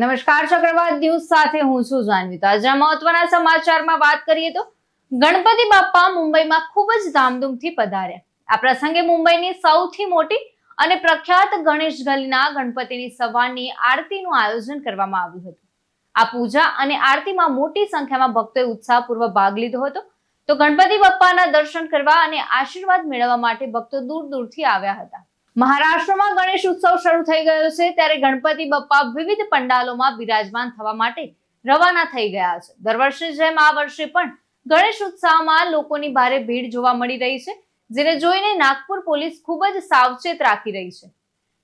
નમસ્કાર, ચક્રવાત ન્યૂઝ સાથે હું છું જાનવી. તાજા મહત્વના સમાચારમાં વાત કરીએ તો ગણપતિ બાપ્પા મુંબઈમાં ખૂબ જ ધામધૂમથી પધાર્યા. આ પ્રસંગે મુંબઈની સૌથી મોટી અને પ્રખ્યાત ગણેશ ગલીના ગણપતિની સવારની આરતીનું આયોજન કરવામાં આવ્યું હતું. આ પૂજા અને આરતીમાં મોટી સંખ્યામાં ભક્તોએ ઉત્સાહપૂર્વક ભાગ લીધો હતો. તો ગણપતિ બાપ્પાના દર્શન કરવા અને આશીર્વાદ મેળવવા માટે ભક્તો દૂર દૂરથી આવ્યા હતા. મહારાષ્ટ્રમાં ગણેશ ઉત્સવ શરૂ થઈ ગયો છે, ત્યારે ગણપતિ બાપ્પા વિવિધ પંડાલોમાં બિરાજમાન થવા માટે રવાના થઈ ગયા છે. દર વર્ષની જેમ આ વર્ષે પણ ગણેશ ઉત્સવમાં લોકોની ભારે ભીડ જોવા મળી રહી છે, જેને જોઈને નાગપુર પોલીસ ખૂબ જ સાવચેત રાખી રહી છે.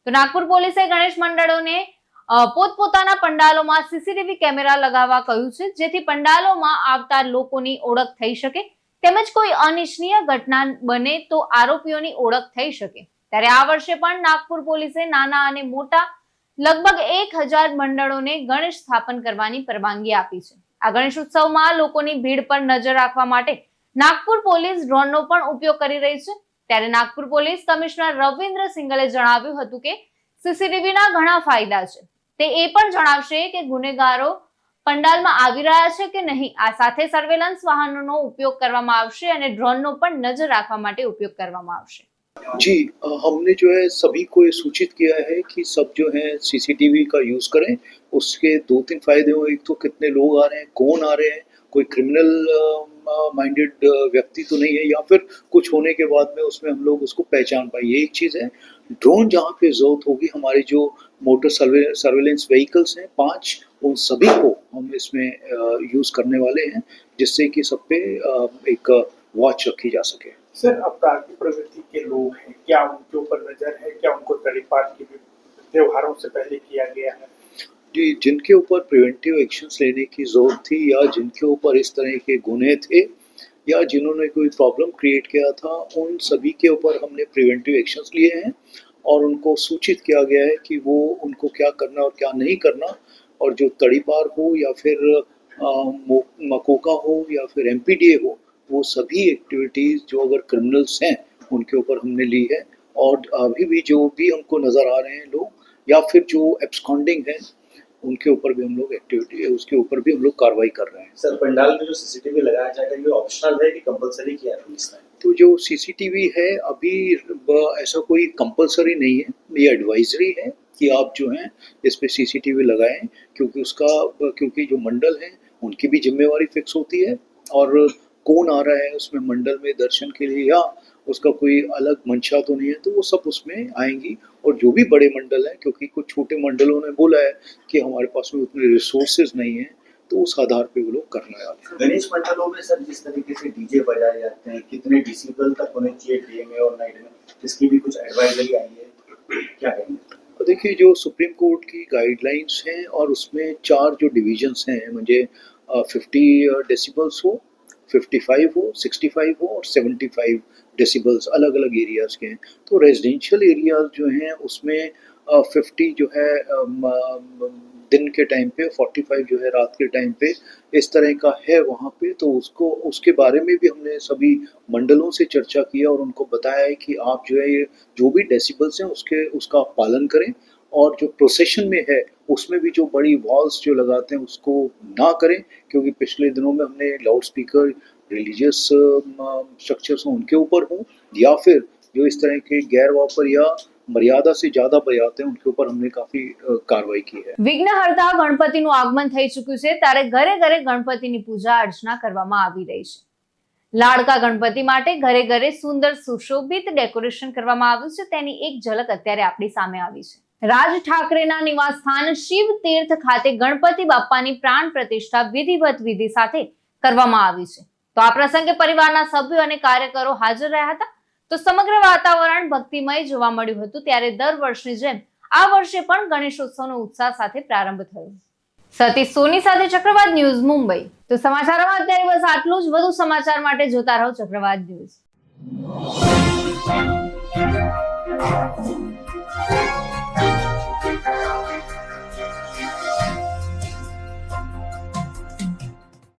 તો નાગપુર પોલીસે ગણેશ મંડળોને પોતપોતાના પંડાલોમાં સીસીટીવી કેમેરા લગાવવા કહ્યું છે, જેથી પંડાલોમાં આવતા લોકોની ઓળખ થઈ શકે તેમજ કોઈ અનિચ્છનીય ઘટના બને તો આરોપીઓની ઓળખ થઈ શકે. ત્યારે આ વર્ષે પણ નાગપુર પોલીસે નાના અને મોટા લગભગ 1000 મંડળોને ગણેશ સ્થાપન કરવાની પરવાનગી આપી છે. આ ગણેશ ઉત્સવમાં લોકોની ભીડ પર નજર રાખવા માટે નાગપુર પોલીસ ડ્રોનનો પણ ઉપયોગ કરી રહી છે. ત્યારે નાગપુર પોલીસ કમિશનર રવિન્દ્ર સિંગલે જણાવ્યું હતું કે સીસીટીવીના ઘણા ફાયદા છે. તે એ પણ જણાવશે કે ગુનેગારો પંડાલમાં આવી રહ્યા છે કે નહીં. આ સાથે સર્વેલન્સ વાહનોનો ઉપયોગ કરવામાં આવશે અને ડ્રોનનો પણ નજર રાખવા માટે ઉપયોગ કરવામાં આવશે. जी, हमने जो है सभी को ये सूचित किया है कि सब जो है सीसीटीवी का यूज़ करें. उसके 2-3 फायदे हो. एक तो कितने लोग आ रहे हैं, कौन आ रहे हैं, कोई क्रिमिनल माइंडेड व्यक्ति तो नहीं है या फिर कुछ होने के बाद में उसमें हम लोग उसको पहचान पाए, ये एक चीज़ है. ड्रोन जहाँ पे ज़रूरत होगी, हमारे जो मोटर सर्वेलेंस व्हीकल्स हैं 5, उन सभी को हम इसमें यूज़ करने वाले हैं, जिससे कि सब पे एक वॉच रखी जा सके. सर, अपराधी प्रवृत्ति के लोग हैं, क्या उनके ऊपर नजर है? क्या उनको तड़ीपार के त्योहारों से पहले किया गया है? जी, जिनके ऊपर प्रिवेंटिव एक्शंस लेने की ज़रूरत थी या जिनके ऊपर इस तरह के गुने थे या जिन्होंने कोई प्रॉब्लम क्रिएट किया था, उन सभी के ऊपर हमने प्रिवेंटिव एक्शंस लिए हैं और उनको सूचित किया गया है कि वो उनको क्या करना और क्या नहीं करना. और जो तड़ीपार हो या फिर मकोका हो या फिर एमपीडीए हो, वो सभी एक्टिविटीज़ जो अगर क्रिमिनल्स हैं उनके ऊपर हमने ली है. और अभी भी जो भी हमको नज़र आ रहे हैं लोग या फिर जो एब्सकॉन्डिंग है, उनके ऊपर भी हम लोग एक्टिविटी है, उसके ऊपर भी हम लोग कार्रवाई कर रहे हैं. सर, पंडाल में जो सीसीटीवी लगाया जाएगा ये ऑप्शनल है कि कंपलसरी किया है पुलिस ने? तो जो सीसीटीवी है अभी ऐसा कोई कंपलसरी नहीं है, ये एडवाइजरी है कि आप जो हैं इस पे सीसीटीवी लगाएं, क्योंकि जो मंडल हैं उनकी भी जिम्मेवारी फिक्स होती है. और कौन आ रहा है उसमें मंडल में दर्शन के लिए या उसका कोई अलग मंशा तो नहीं है, तो वो सब उसमें आएंगी. और जो भी बड़े मंडल हैं, क्योंकि कुछ छोटे मंडलों ने बोला है कि हमारे पास में उतने रिसोर्सेज नहीं है, तो उस आधार पे वो लोग करने वाले हैं. गणेश मंडलों में सर जिस तरीके से डीजे बजाए जाते हैं, कितने डेसिबल तक होने चाहिए डे में और नाइट में, इसकी भी कुछ एडवाइजरी आई है, क्या कहेंगे? देखिए, जो सुप्रीम कोर्ट की गाइडलाइंस हैं और उसमें 4 जो डिविजन्स हैं, मुझे 50 डेसिबल्स हो, 55 हो, 65 हो और 75 डेसिबल्स अलग अलग एरियाज़ के हैं. तो रेजिडेंशियल एरियाज़ जो हैं उसमें 50 जो है दिन के टाइम पे, 45 जो है रात के टाइम पे, इस तरह का है वहाँ पे. तो उसके बारे में भी हमने सभी मंडलों से चर्चा किया और उनको बताया है कि आप जो है ये जो भी डेसिबल्स हैं उसका आप पालन करें. और जो प्रोसेशन में है उसमें भी जो बड़ी वॉल्स जो लगाते हैं उसको ना करें, क्योंकि पिछले दिनों में हमने लाउड स्पीकर रिलीजियस स्ट्रक्चर्स हों उनके ऊपर हों या फिर जो इस तरह के गैर वापर या मर्यादा से ज्यादा बजाते हैं उनके ऊपर हमने काफी कार्रवाई की है. વિઘ્નહર્તા ગણપતિનું આગમન થઈ ચૂક્યું છે, ત્યારે ઘરે ઘરે ગણપતિની પૂજા અર્ચના કરવામાં આવી રહી છે. લાડકા ગણપતિ માટે ઘરે ઘરે સુંદર સુશોભિત ડેકોરેશન કરવામાં આવ્યું છે. તેની એક ઝલક અત્યારે આપણી સામે આવી છે. રાજ ઠાકરેના નિવાસસ્થાન શિવ તીર્થ ખાતે ગણપતિ બાપ્પાની પ્રાણ પ્રતિષ્ઠા વિધિવત વિધિ સાથે કરવામાં આવી છે. તો આ પ્રસંગે પરિવારના સભ્યો અને કાર્યકરો હાજર રહ્યા હતા. તો સમગ્ર વાતાવરણ ભક્તિમય જોવા મળ્યું હતું. ત્યારે દર વર્ષની જેમ આ વર્ષે પણ ગણેશોત્સવનો ઉત્સાહ સાથે પ્રારંભ થયો. સતીશ સોની સાથે ચક્રવાત ન્યૂઝ મુંબઈ. તો સમાચારોમાં અત્યારે બસ આટલું જ. વધુ સમાચાર માટે જોતા રહો ચક્રવાત ન્યૂઝ.